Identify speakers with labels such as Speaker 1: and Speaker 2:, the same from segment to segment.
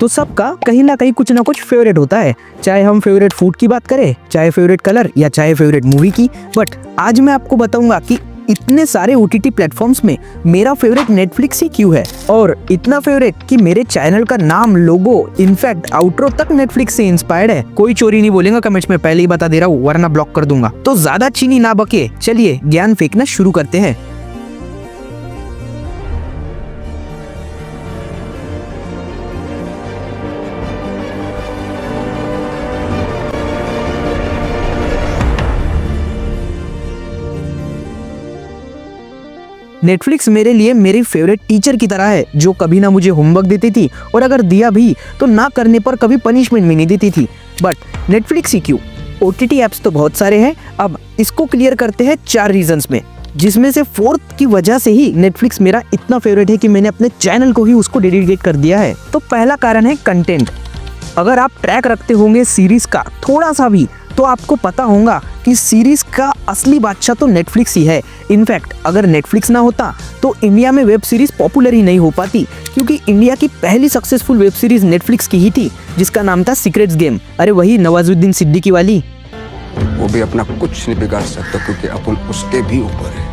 Speaker 1: तो सबका कहीं ना कहीं कुछ ना कुछ फेवरेट होता है, चाहे हम फेवरेट फूड की बात करें, चाहे फेवरेट कलर या चाहे फेवरेट मूवी की। बट आज मैं आपको बताऊंगा कि इतने सारे OTT प्लेटफॉर्म्स में मेरा फेवरेट नेटफ्लिक्स ही क्यों है, और इतना फेवरेट कि मेरे चैनल का नाम, लोगो, इनफैक्ट आउट्रो तक नेटफ्लिक्स से इंस्पायर्ड है। कोई चोरी नहीं बोलेगा कमेंट्स में, पहले ही बता दे रहा हूँ, वरना ब्लॉक कर दूंगा। तो ज्यादा चीनी ना बके, चलिए ज्ञान फेंकना शुरू करते हैं। नेटफ्लिक्स मेरे लिए मेरी फेवरेट टीचर की तरह है, जो कभी ना मुझे होमवर्क देती थी, और अगर दिया भी तो ना करने पर कभी पनिशमेंट भी नहीं देती थी। बट नेटफ्लिक्स ही क्यों? OTT ऐप्स तो बहुत सारे हैं। अब इसको क्लियर करते हैं 4 रीजंस में, जिसमें से 4th की वजह से ही नेटफ्लिक्स मेरा इतना फेवरेट है कि मैंने अपने चैनल को ही उसको डेडिकेट कर दिया है। तो पहला कारण है कंटेंट। अगर आप ट्रैक रखते होंगे सीरीज का थोड़ा सा भी, तो आपको पता होगा कि सीरीज का असली बादशाह तो नेटफ्लिक्स ही है। इनफैक्ट अगर नेटफ्लिक्स ना होता तो इंडिया में वेब सीरीज पॉपुलर ही नहीं हो पाती, क्योंकि इंडिया की पहली सक्सेसफुल वेब सीरीज नेटफ्लिक्स की ही थी, जिसका नाम था सीक्रेट्स गेम। अरे वही नवाजुद्दीन सिद्दीकी वाली।
Speaker 2: वो भी अपना कुछ नहीं बिगाड़ सकता, क्योंकि अपन उसके भी ऊपर है।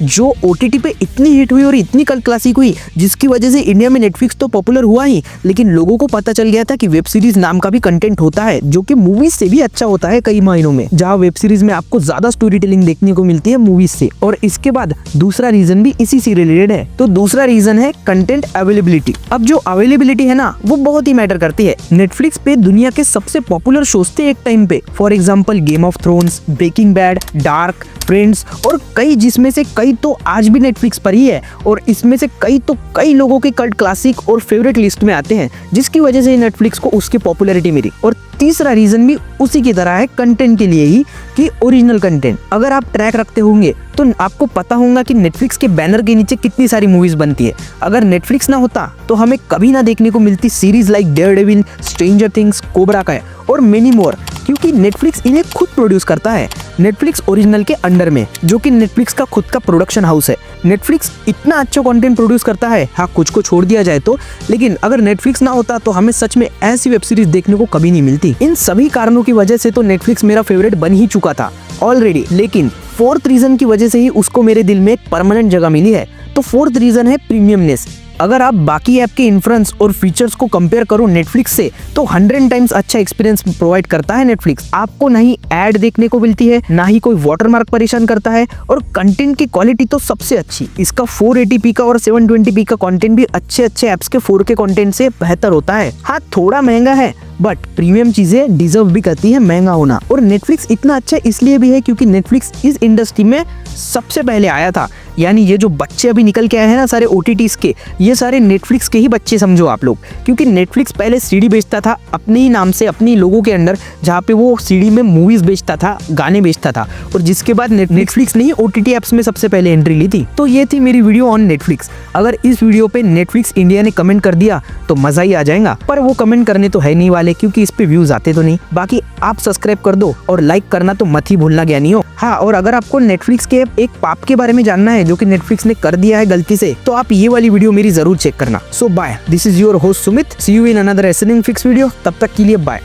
Speaker 1: जो OTT पे इतनी हिट हुई और इतनी कल्ट क्लासिक हुई, जिसकी वजह से इंडिया में नेटफ्लिक्स तो पॉपुलर हुआ ही, लेकिन लोगों को पता चल गया था कि वेब सीरीज नाम का भी कंटेंट होता है, जो कि मूवीज से भी अच्छा होता है कई मायनों में। जहां वेब सीरीज में आपको ज्यादा स्टोरी टेलिंग देखने को मिलती है मूवीज से। और इसके बाद दूसरा रीजन भी इसी से रिलेटेड है। तो दूसरा रीजन है कंटेंट अवेलेबिलिटी। अब जो अवेलेबिलिटी है ना, वो बहुत ही मैटर करती है। नेटफ्लिक्स पे दुनिया के सबसे पॉपुलर शोज थे एक टाइम पे, for example Game of Thrones, Breaking Bad, Dark, Friends और कई, जिसमें से कई तो आज भी नेटफ्लिक्स पर ही है, और इसमें से कई तो कई लोगों के कल्ट क्लासिक और फेवरेट लिस्ट में आते हैं, जिसकी वजह से नेटफ्लिक्स को उसकी पॉपुलैरिटी मिली। और तीसरा रीजन भी उसी की तरह है, कंटेंट के लिए ही, कि ओरिजिनल कंटेंट। अगर आप ट्रैक रखते होंगे तो आपको पता होगा कि नेटफ्लिक्स के बैनर के नीचे कितनी सारी मूवीज बनती है। अगर नेटफ्लिक्स ना होता तो हमें कभी ना देखने को मिलती series like Daredevil, stranger things, cobra काय और मेनी मोर, क्योंकि नेटफ्लिक्स इन्हें खुद प्रोड्यूस करता है, नेटफ्लिक्स ओरिजिनल के अंडर में, जो कि नेटफ्लिक्स का खुद का प्रोडक्शन हाउस है। नेटफ्लिक्स इतना अच्छा कंटेंट प्रोड्यूस करता है, हाँ कुछ को छोड़ दिया जाए तो, लेकिन अगर नेटफ्लिक्स ना होता तो हमें सच में ऐसी वेब सीरीज देखने को कभी नहीं मिलती। इन सभी कारणों की वजह से तो नेटफ्लिक्स मेरा फेवरेट बन ही चुका था ऑलरेडी, लेकिन 4th रीजन की वजह से ही उसको मेरे दिल में एक परमानेंट जगह मिली है। तो 4th रीजन है प्रीमियमनेस। अगर आप बाकी ऐप के इन्फ्लुएंस और फीचर्स को कंपेयर करो नेटफ्लिक्स से, तो 100 टाइम्स अच्छा एक्सपीरियंस प्रोवाइड करता है नेटफ्लिक्स। आपको ना ही ऐड देखने को मिलती है, ना ही कोई वाटरमार्क परेशान करता है, और कंटेंट की क्वालिटी तो सबसे अच्छी। इसका 480p का और 720p का कंटेंट भी अच्छे ऐप्स के 4K कंटेंट से बेहतर होता है। हाँ थोड़ा महंगा है, बट प्रीमियम चीजें डिजर्व भी करती है महंगा होना। और नेटफ्लिक्स इतना अच्छा इसलिए भी है क्योंकि नेटफ्लिक्स इस इंडस्ट्री में सबसे पहले आया था। यानी ये जो बच्चे अभी निकल के आए हैं ना सारे OTTs के, ये सारे नेटफ्लिक्स के ही बच्चे समझो आप लोग। क्योंकि नेटफ्लिक्स पहले CD बेचता था अपने ही नाम से, अपनी लोगों के अंडर, जहाँ पे वो CD में मूवीज बेचता था, गाने बेचता था, और जिसके बाद नेटफ्लिक्स ने ही OTT ऐप्स में सबसे पहले एंट्री ली थी। तो ये थी मेरी वीडियो ऑन नेटफ्लिक्स। अगर इस वीडियो पे नेटफ्लिक्स इंडिया ने कमेंट कर दिया तो मजा ही आ जाएगा, पर वो कमेंट करने तो है नहीं वाले, क्योंकि इस पे व्यूज आते तो नहीं। बाकी आप सब्सक्राइब कर दो और लाइक करना तो मत ही भूलना ज्ञानियों। हाँ, और अगर आपको नेटफ्लिक्स के एक पाप के बारे में जानना है जो कि नेटफ्लिक्स ने कर दिया है गलती से, तो आप ये वाली वीडियो मेरी जरूर चेक करना। So bye, this is your host Sumit, see you in another SNN fix video. तब तक के लिए बाय।